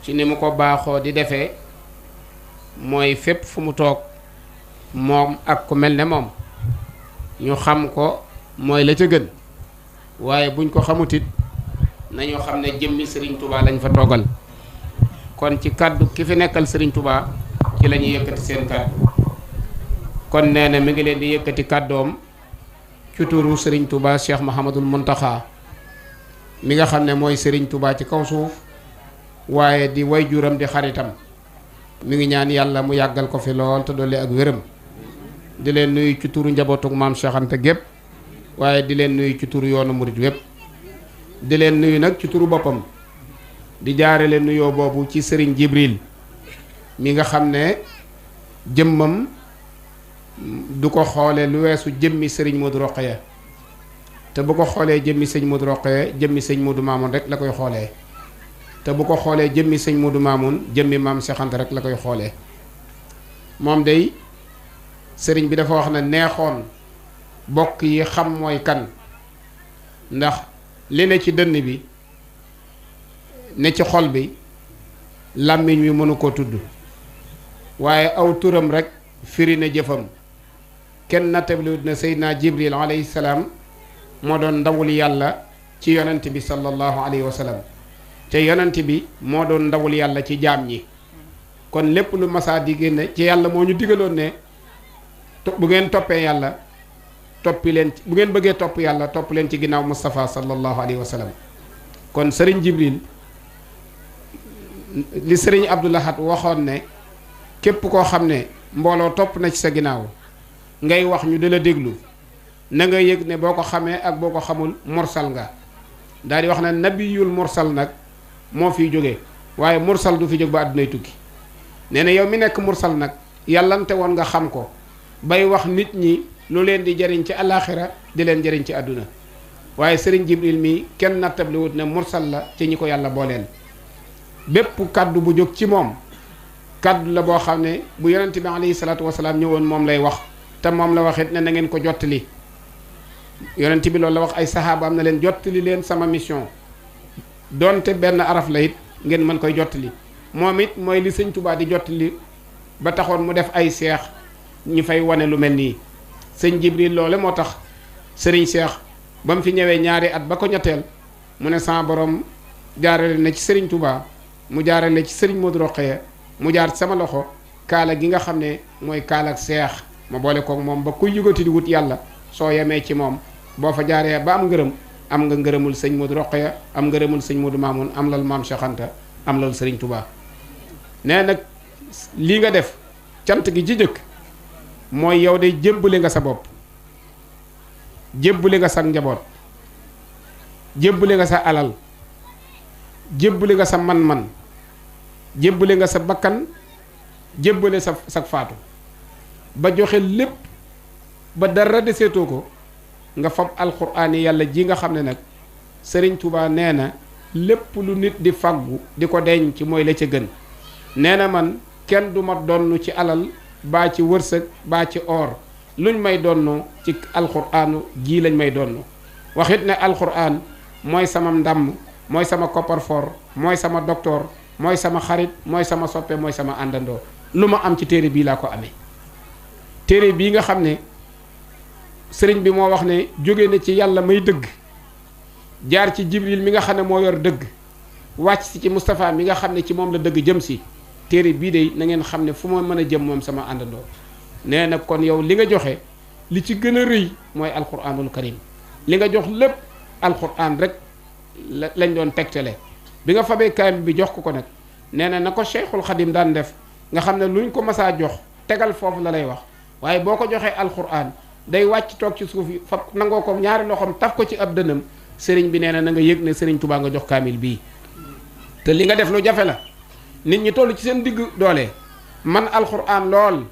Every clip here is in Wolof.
ci ni mu ko baaxoo di defee mooy fépp fu mu toog moom ak ku mel ne moom ñu xam ko mooy la ca gën, waaye buñ ko xamutit nañu xam ne jëmmi Serigne Touba lañ fa toogal. kon ci kàddu ki fi nekkal Serigne Touba ci la ñuy yëkkati seen kàddu. kon nee na mi ngi leen di yëkkati kàddoom ci turu Serigne Touba Cheikh Mahamadul Muntaxa mi nga xam ne mooy Serigne Touba ci kaw suuf, waaye di wayjuram di xaritam. mi ngi ñaan yàlla mu yàggal ko fi lool te dolli ak wéram. di leen nuyu ci turu njabootug maam Cheikh Anta gépp, waaye di leen nuyu ci turu yoonu murit wépp. di leen nuyu nag ci turu boppam, di jaare leen nuyoo boobu ci Serigne Jibril mi nga xam ne jëmmam du ko xoolee lu weesu jëmmi Serigne Modou Rokhaya, te bu ko xoolee jëmmi sëñ Modou Rokhaya jëmmi sëñ Modou Mamoun rek la koy xoolee, te bu ko xoolee jëmmi sëñ Modou Mamoun jëmmi maam Cheikh Anta rek la koy xoolee. moom day sëriñ bi dafa wax ne neexoon bokk yi xam mooy kan, ndax li ne ci dënn bi ne ci xol bi làmmiñ wi mënu ko tudd, waaye aw turam rek firi na jëfam. kenn nattabliwut na Seydina Jibril alayhi salaam moo doon ndawul yàlla ci yonent bi sallallahu alayhi wa sallam, te yonent bi moo doon ndawul yàlla ci jaam ñi. kon lépp lu masaa di génne ci yàlla moo ñu digaloon ne bu ngeen toppee yàlla toppi leen, bu ngeen bëggee topp yàlla topp leen ci ginnaaw Moustapha sallallahu alayhi wa sallam. kon Serigne Jibril li Serigne Abdou Lahad waxoon ne képp koo xam ne mbooloo topp na ci sa ginnaaw ngay wax ñu di la déglu, na nga yëg ne boo ko xamee ak boo ko xamul mursal nga. daal di wax ne nabiyul mursal nag moo fiy jóge, waaye mursal du fi jóg ba àddunay tukki. nee na yow mi nekk mursal nag yàllante woon nga xam ko bay wax nit ñi lu leen di jëriñ ci alaxira di leen jëriñ ci àdduna. waaye Serigne Jibril mi kenn nattabliwut ne mursal la ci ñi ko yàlla booleel. bépp kàddu bu jóg ci moom kàddu la boo xam ne bu yonent bi alayhi salaatu wasalaam ñëwoon moom lay wax, te moom la waxit ne na ngeen ko jottali. yonent bi loolu la wax ay saxaabaam na leen jottali leen sama mission, donte benn araf la it ngeen mën koy jottali. moom it mooy li sëñ Touba di jottali ba taxoon mu def ay seex ñu fay wane lu mel nii. sëñ Jibril loole moo tax sëriñ Seex ba mu fi ñëwee ñaari at ba ko ñetteel mu ne sama borom jaarale na ci sëriñ Touba, mu jaarale ci sëriñ Modou Rokhaya, mu jaar sama loxo kaala gi nga xam ne mooy kaala ak seex ma boole koog moom ba kuy yugati di wut yàlla soo yemee ci moom boo fa jaaree ba am ngërëm, am nga ngërëmul sëñ Modou Rokhaya, am ngërëmul sëñ Modou Mamoun, am lal maam Cheikh Anta, am lal sëriñ Touba. nee nag lii nga def cant gi ci jëkk mooy yow de jébbale nga sa bopp, jébbale nga sa njaboot, jébbale nga sa alal, jébbale nga sa man-man, jébbale nga sa bakkan, jébbale sa faatu ba joxe lépp ba dara deseetoo ko nga fab alxuraan yi yàlla ji nga xam ne nag Serigne Touba nee na lépp lu nit di faggu di ko denc mooy la ca gën. nee na man kenn du ma donn ci alal baa ci wërsëg baa ci or, luñ may donn ci alxuraanu ji lañ may donn. waxit ne alxuraan mooy sama ndàmm, mooy sama kopparfor, mooy sama docteur, mooy sama xarit, mooy sama soppe, mooy sama àndandoo. lu ma am ci téere bii laa ko amee. téere bii nga xam ne sëriñ bi moo wax ne jóge na ci yàlla may dëgg, jaar ci Jibril mi nga xam ne moo yor dëgg, wàcc si ci Moustapha mi nga xam ne ci moom la dëgg jëm si. téere bii de na ngeen xam ne fu ma mën a jëm moom sama àndandoo. nee na kon yow li nga joxe li ci gën a rëy mooy alquranul karim. li nga jox lépp alquran rek lañ doon tegtale. bi nga fabee kaamil bi jox ko nag nee na ko Cheikhul Khadim daan def nga xam ne luñ ko masaa jox tegal foofu la lay wax, waaye boo ko joxee alquran day wàcc toog ci suuf yi fab nangoo ko ñaari loxoom taf ko ci ab dënam. sëriñ bi nee na nga yëg ne sëriñ Touba nga jox kaamil bii. te li nga def lu jafe la, nit ñi toll ci seen digg doole man alquran lool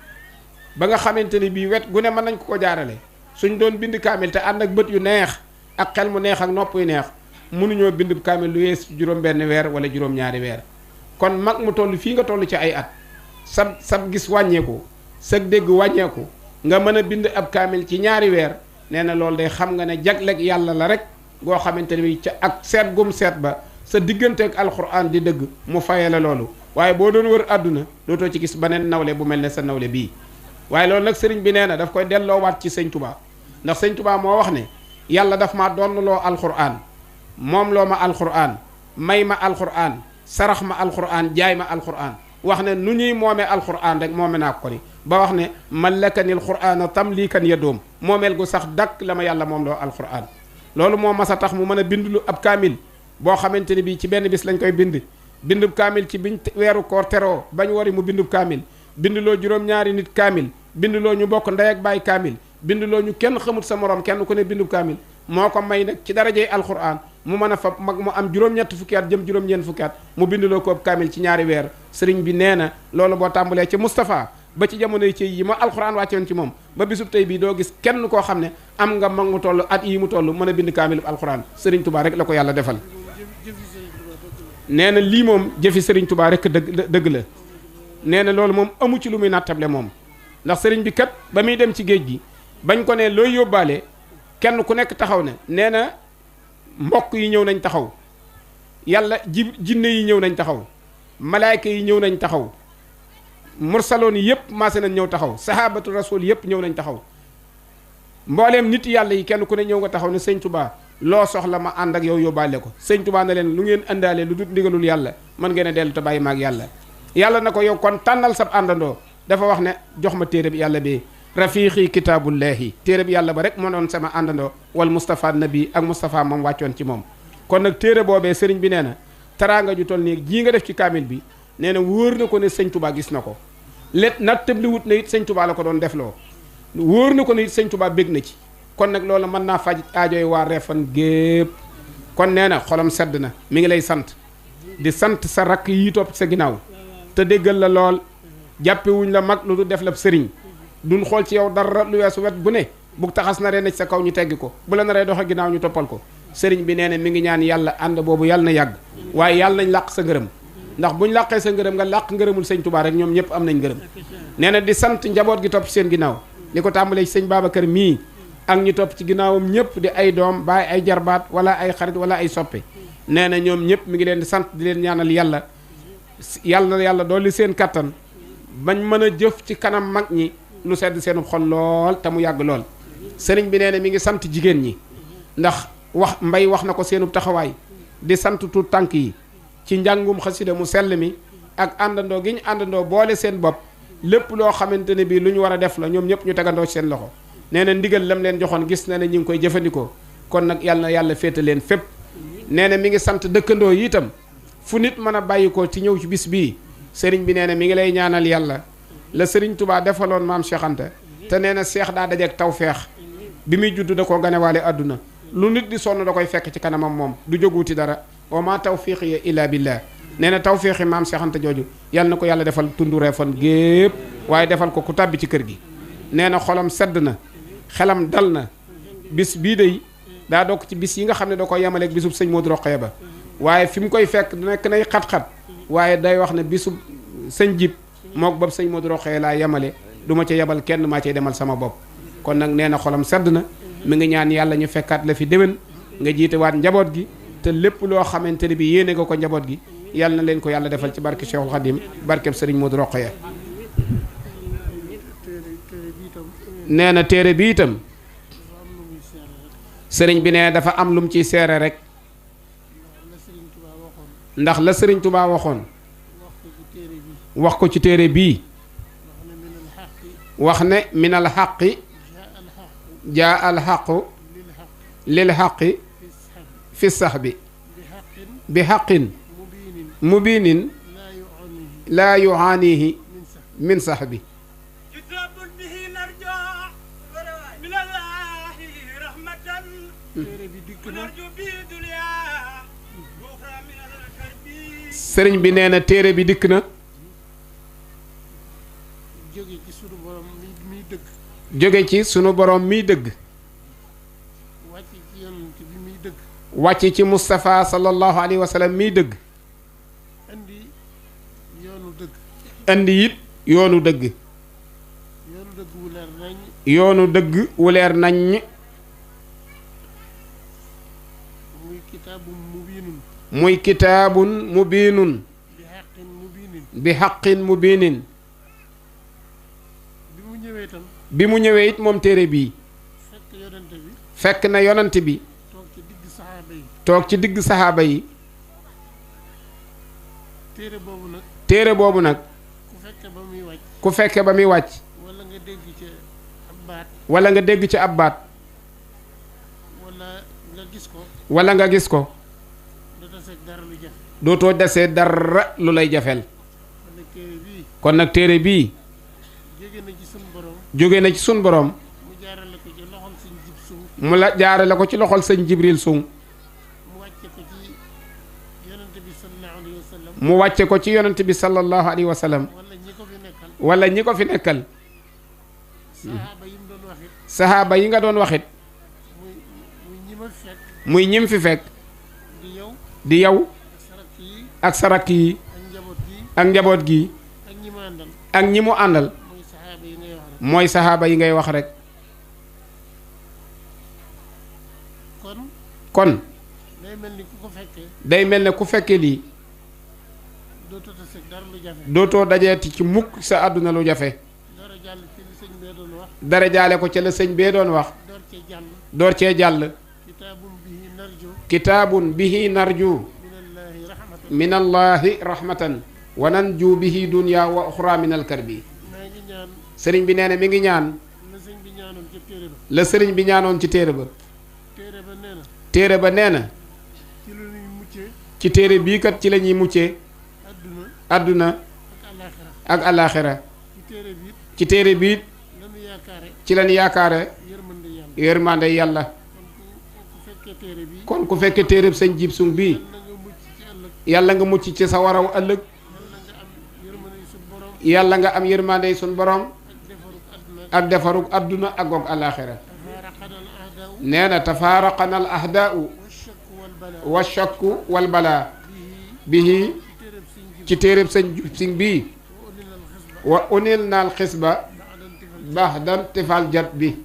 ba nga xamante ni bii wet gu ne mën nañ ko jaarale. suñ doon bind kaamil te ànd ak bët yu neex ak xel mu neex ak nopp yu neex mënuñoo bind kaamil lu yees juróom-benn weer wala juróom-ñaari weer. kon mag mu toll fii nga toll ci ay at sab gis wàññeeku sag dégg wàññeeku nga mën a bind ab kaamil ci ñaari weer. nee na loolu day xam nga ne jagleeg yàlla la rek goo xamante ne bi ca ak seet gum seet ba sa digganteeg alxuraan di dëgg mu faye la loolu waaye boo doon wër àdduna dootoo ci gis beneen nawle bu mel ne sa nawle bii waaye loolu nag sëriñ bi nee na daf koy delloowaat ci sëñ Tuubaa ndax sëñ Tuubaa moo wax ne yàlla daf maa donnloo alxuraan moom loo ma alxuraan may ma alxuraan sarax ma alxuraan jaay ma alxuraan wax ne nu ñuy moomee alxuraan rek moome naa ko ni ba wax ne mallakanil xuraana tamlikan ya doom moomeel gu sax dakk la ma yàlla moom loo alxuraan loolu moo mas a tax mu mën a bindlu ab kaamil boo xamante ni bii ci benn bis lañ koy bindub kaamil ci biñ weeru koor teroo bañ wari mu bindub kaamil bindloo juróom-ñaari nit kaamil bindloo ñu bokk ndey ak baay kaamil bindloo ñu kenn xamut sa morom kenn ku ne bindub kaamil moo ko may nag ci darajey alxuraan mu mën a fa mag mu am juróom-ñett fukki at jëm juróom-ñeent fukki at mu bindloo ko ab kaamil ci ñaari weer sëriñ bi nee na loolu boo tàmbalee ci Moustapha ba ci jamonoy ci yi ma alxuraan wàccoon ci moom ba bisub tey bii doo gis kenn koo xam ne am nga mag mu toll at yi mu toll mën a bind kaamilub alxuraan sëriñ Touba rek la ko yàlla defal nee na lii moom jëfi sëriñ Touba rek dëgg la nee na loolu moom amu ci lu muy nattable moom ndax sëriñ bi kat ba muy dem ci géej gi bañ ko ne looy yóbbaale kenn ku nekk taxaw ne nee na mbokk yi ñëw nañ taxaw yàlla jinne yi ñëw nañ taxaw malaayka yi ñëw nañ taxaw mursaloon yi yëpp maase nañ ñëw taxaw sahabatu rasul yëpp ñëw nañ taxaw mbooleem nit yàlla yi kenn ku ne ñëw nga taxaw ne sëñ Touba loo soxla ma ànd ak yow yóbbaale ko sëñ Touba na leen lu ngeen àndaale lu dut ndigalul yàlla mën ngeen a dellu te bàyyi maag yàlla yàlla na ko yow kon tànnal sab àndandoo dafa wax ne jox ma téere bi yàlla bee rafiqi kitaabullahi téere bi yàlla ba rek moo doon sama àndandoo wal Moustapha nabi ak Moustapha moom wàccoon ci moom kon nag téere boobee sëriñ bi nee na teraanga ju toll nii jii nga def ci kaamil bi nee na wóor na ko ne sëñ Touba gis na ko let nat tëb li wut na it sëñ Touba la ko doon defloo wóor na ko ne it sëñ Touba bég na ci kon nag loolu mën naa faj aajoy waa Refane gépp kon nee na xolam sedd na mi ngi lay sant di sant sa rakk yi topp sa ginnaaw te déggal la lool jàppewuñ la mag lu du def la sëriñ duñ xool ci yow dara lu weesu wet bu ne bu taxas naree na ci sa kaw ñu teggi ko bu la naree doxe ginnaaw ñu toppal ko sëriñ bi nee na mi ngi ñaan yàlla ànd boobu yàlla na yàgg waaye yàlla nañ làq sa ngërëm ndax buñ làqee sa ngërëm nga làq ngërëmul sëñ Touba rek ñoom ñëpp am nañ ngërëm nee na di sant njaboot gi topp seen ginnaaw li ko tàmbalee ci sëñ Babacar mii ak ñu topp ci ginnaawam ñëpp di ay doom baay ay jarbaat wala ay xarit wala ay soppe nee na ñoom ñëpp mi ngi leen di sant di leen ñaanal yàlla yàlla dolli seen kattan bañ mën a jëf ci kanam mag ñi lu sedd seenu xol lool te mu yàgg lool sëriñ bi nee na mi ngi sant jigéen ñi ndax mbay wax na ko seenu taxawaay di sant tuut tànk yi ci njàngum xasida mu sell mi ak àndandoo gi ñu àndandoo boole seen bopp lépp loo xamante ne bii lu ñu war a def la ñoom ñëpp ñu tegandoo ci seen loxo nee na ndigal lam leen joxoon gis na ne ñu ngi koy jëfandikoo kon nag yàlla na yàlla féete leen fépp nee na mi ngi sant dëkkandoo yi itam fu nit mën a bàyyi ko ci ñëw ci bis bii sëriñ bi nee na mi ngi lay ñaanal yàlla la sëriñ Touba defaloon maam Cheikh Anta te nee na seex daa dajeek tawfeex bi muy judd da koo ganewaale àdduna lu nit di sonn da koy fekk ci kanamam moom du jóguuti dara wa ma tawfiqi illa billah nee na tawfeexi maam Cheikh Anta jooju yàlla na ko yàlla defal tundu Refane gépp waaye defal ko ku tàbbi ci kër gi nee na xolam sedd na xelam dal na bis bii day daa dokk ci bis yi nga xam ne da ko yemaleeg bisub sëñ Modou Rokhaya ba waaye fi mu koy fekk nekk nay xat-xat waaye day wax ne bisub sëñ jib mook bopp sëñ Modou Rokhaya laa yemale du ma ca yebal kenn maa cay demal sama bopp kon nag nee na xolam sedd na mi ngi ñaan yàlla ñu fekkaat la fi déwén nga jiite waat njaboot gi te lépp loo xamante ne bi yéene nga ko njaboot gi yàlla na leen ko yàlla defal ci barke Cheikhul Khadim barkeb sëriñ Modou Rokhaya nee na téere bi itam sëriñ bi nee dafa am lu mu ciy seere rek ndax la sëriñ Touba waxoon wax ko ci téere bii wax ne minal xaqi jaa al xaqu lil xaqi fi sax bi xaqin mubiinin laa yuhaanihi min sax bi sëriñ bi nee na téere bi dikk na jóge ci sunu borom miy dëgg wàcc ci Moustapha sallallahu alayhi wa sallam miy dëgg andi it yoonu dëgg yoonu dëgg wu leer naññ muy kitaabun mubiinun bi haqqin mubiinin bi mu ñëwee it moom téere bii fekk na yonent bi toog ci digg saxaaba yi téere boobu nag ku fekke ba muy wàcc wala nga dégg ci ab baat wala nga gis ko dootoo desee dara lu lay jafeel kon nag téere bii jóge na ci sun borom mu la jaarale ko ci loxol sëñ Jibril Sung mu wàcce ko ci yonent bi sallallahu alayhi wa sallam wala ñi ko fi nekkal saxaaba yi nga doon waxit muy ñim fi fekk di yow ak sarak yi ak njaboot gi ak ñi mu àndal mooy saxaaba yi ngay wax rek kon day mel ne ku fekke lii dootoo dajeeti ci mukk sa àdduna lu jafe dara jaale ko ca la sëñ bee doon wax door cee jàll kitaabun bihi narju minallahi rahmatan wa nanju bihi dunya wa uxra min alkarbi sëriñ bi nee na mi ngi ñaan la sëriñ bi ñaanoon ci téere ba téere ba nee na ci téere bii kat ci la ñuy muccee àdduna ak alaaxira ci téere biit ci lañ yaakaare yërmande yàlla kon ku fekke téereb sëñ Jib Sung bii yàlla nga mucc ci sa waraw ëllëg yàlla nga am yërmande sun borom ak defarug àdduna ak goog alaaxira nee na tafaaraqana al ahdaau wa shakku wal balaa bihi ci téereb sëñ Jib Sung bii wa unil naal xisba baax dan tifal jat bi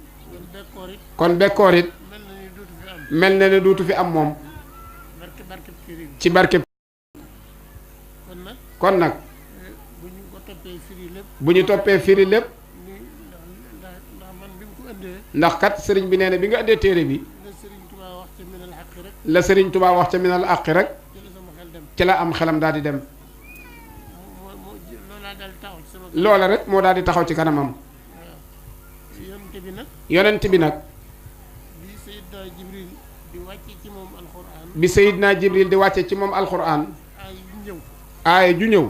kon bekkoor it mel na ne duutu fi am moom ci barke kon nag bu ñu toppee firi lépp ndax kat sëriñ bi nee na bi nga indee téere bi la sëriñ Tuubaa wax ca minal àqi rek ci la am xelam daal di dem loola rek moo daal di taxaw ci kanamam yonent bi nag bi Seydina Jibril di wàcce ci moom alxuraan aaya ju ñëw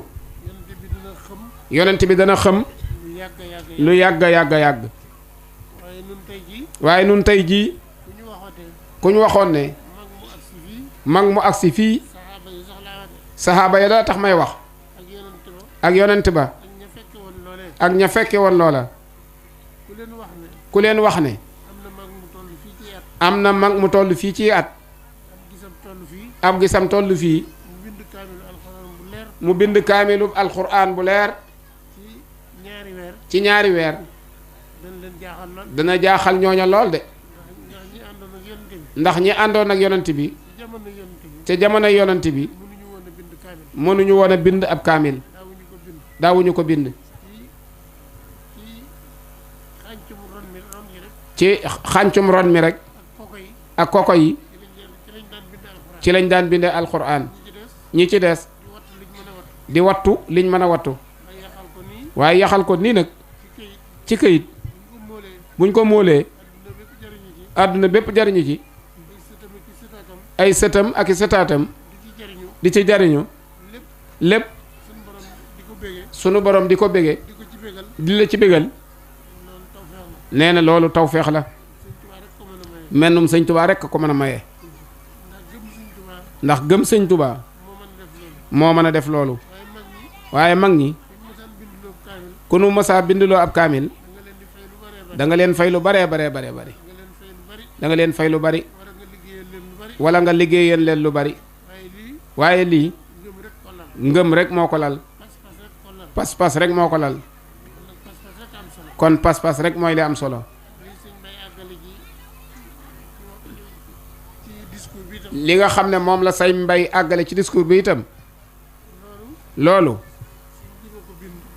yonent bi dana xam lu yàgga yàgga yàgg waaye nun tey jii ku ñu waxoon ne mag mu agsi fii saxaaba ya daa tax may wax ak yonent ba ak ña fekke woon loola ku leen wax ne am na mag mu toll fii ci at ab gisam toll fii mu bind kaamilu alxuraan bu leer ci ñaari weer dana jaaxal ñooña lool de ndax ñi àndoon ak yonent bi ca jamono yonent bi mënuñu woon a bind ab kaamil daawuñu ko bind ci xàncum ron mi rek ak koko yi ci lañ daan bindee alxuraan ñi ci des di wattu liñ mën a wattu waaye yaxal ko nii nag ci këyit buñ ko móolee àdduna bépp jariñu ci ay sëtam ak i sëtaatam di ci jariñu lépp sunu borom di ko bége di la ci bégal nee na loolu tawfeex la mennum sëñ Tuubaa rekk ko mën a maye ndax gëm sëñ Tuubaa moo mën a def loolu waaye mag ñi ku nu mësaa binduloo ab kaamil da nga leen fay lu baree baree baree bari da nga leen fay lu bari wala nga liggéeyeen leen lu bari waaye lii ngëm rek moo ko lal pas-pas rek moo ko lal kon pas-pas rek mooy li am solo li nga xam ne moom la say mbay àggale ci discours bi itam loolu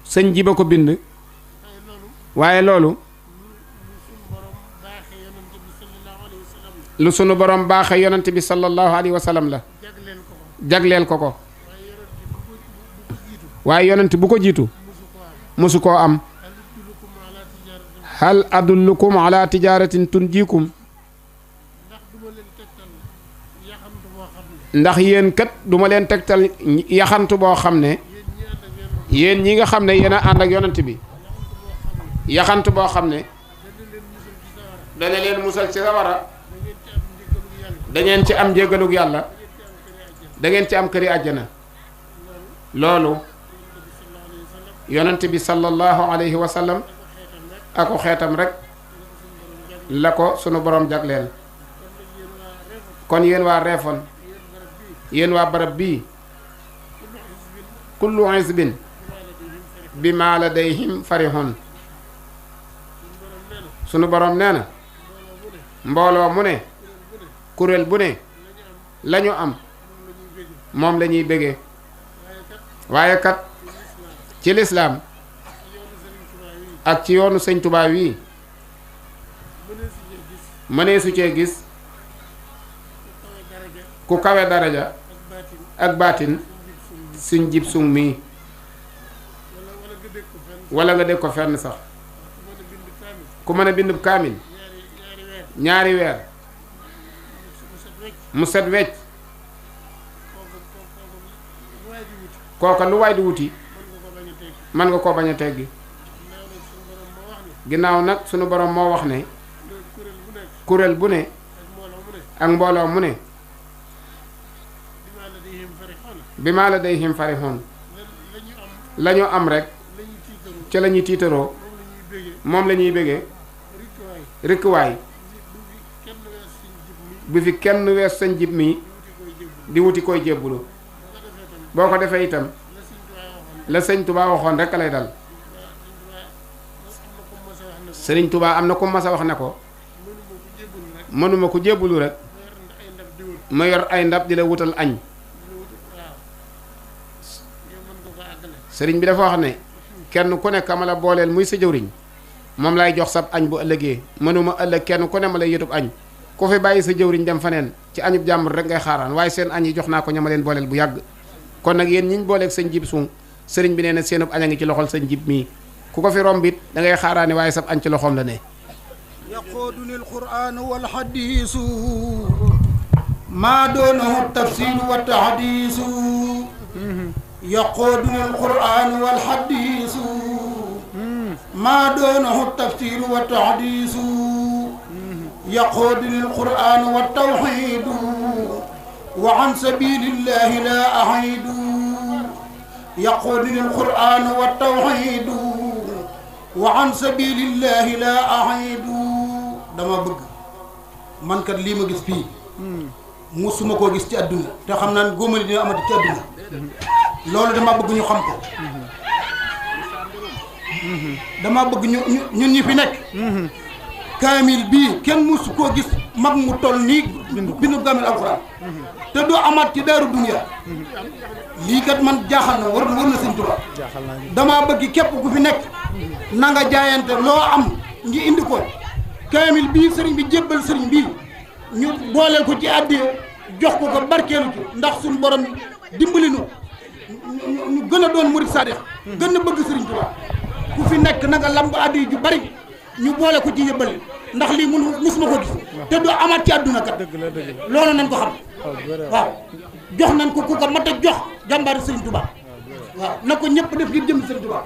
sëñ ji ba ko bind waaye loolu lu sunu borom baaxe yonent bi sallallahu alayhi wa sallam la jagleel ko ko waaye yonent bu ko jiitu musu koo am hal adullukum ala tijaratin tunjikum ndax yéen kat duma leen tegtal yaxantu boo xam ne yéen ñi nga xam ne yéen a ànd ak yonent bi yaxantu boo xam ne dana leen musal ci sawara da ngeen ci am njéggalug yàlla da ngeen ci am këri àjjana loolu yonent bi sallallahu alayhi wa sallam ako xeetam rek la ko sunu borom jagleel kon yéen waa Réfane yéen waa barab bii kullu hizbin bimaa ladayhim farihun sunu borom nee na mbooloo mu ne kuréel bu ne lañu am moom la ñuy bégee waaye kat ci lislaam ak ci yoonu sëñ Tuubaa wi mënee su cee gis ku kawe daraja ak baatin suñ jib sung mii wala nga dégg ko fenn sax ku mën a bind kaamil ñaari weer mu set wecc kooka lu waay di wuti mën nga koo bañ a teggi ginnaaw nag sunu borom moo wax ne kuréel bu ne ak mbooloo mu ne bi maa ladayhim farihun la ñu am rek ca la ñuy tiitaroo moom la ñuy bégee rikkuwaay bi fi kenn wees sañ jib mi di wuti koy jébbulu boo ko defee itam la sëñ Touba waxoon rek lay dal sëriñ Touba am na ku mas a wax ne ko mënuma ku jébbulu rek ma yor ay ndab di la wutal añ sëriñ bi dafa wax ne kenn ku nekk ma la booleel muy sa jëwriñ moom lay jox sab añ bu ëllëgee mënuma ëllëg kenn ku ne ma lay yëtub añ ku fi bàyyi sa jëwriñ dem faneen ci añub jàmbur rek ngay xaaraan waaye seen añ yi jox naa ko ñama leen booleel bu yàgg kon nag yéen ñiñ booleeg sëñ jib suŋ sëriñ bi nee na seenub añ a ngi ci loxol sëñ jib mii ku ko fi rombit da ngay xaaraane waaye sab añ ci loxoom la ne yaquuduni alquran walhadisu maa doonahu tafsiru wa tahdisu yaquuduni alquran walhadisu maa doonahu tafsiru wa tahdisu yaquuduni alquran wa tawhidu wa an sabilillahi la ahidu yaquuduni alquran wa tawhidu wa an sabilillahi la ahidu dama bëgg man kat lii ma gis fii musuma koo gis ci àdduna te xam naa ne góomali dina amati ci àdduna loolu dama bëgg ñu xam ko dama bëgg ñun ñi fi nekk kaamil bii kenn musu koo gis mag mu toll nii bindu kaamil alxuraan te doo amaat ci daaru dunya lii kat man jaaxal na war na sëñ Tuubaa dama bëgg képp ku fi nekk na nga jaayante loo am ngi indi ko kaamil bii sëriñ bi jébbal sëriñ bii ñu booleel ko ci àddiya jox ko ko barkeelu ci ndax suñu borom dimbali nu ñu gën a doon murid saadix gën a bëgg sëriñ Tuubaa ku fi nekk na nga lamb àddiya ju bari ñu boole ko ci yëbbal ndax lii musuma ko gis te doo amaat ci àdduna kat loolu nañ ko xam waaw jox nañ ko ku ko mat a jox jàmbaari sëriñ Tuubaa waaw na ko ñëpp def ngir jëm sëriñ Tuubaa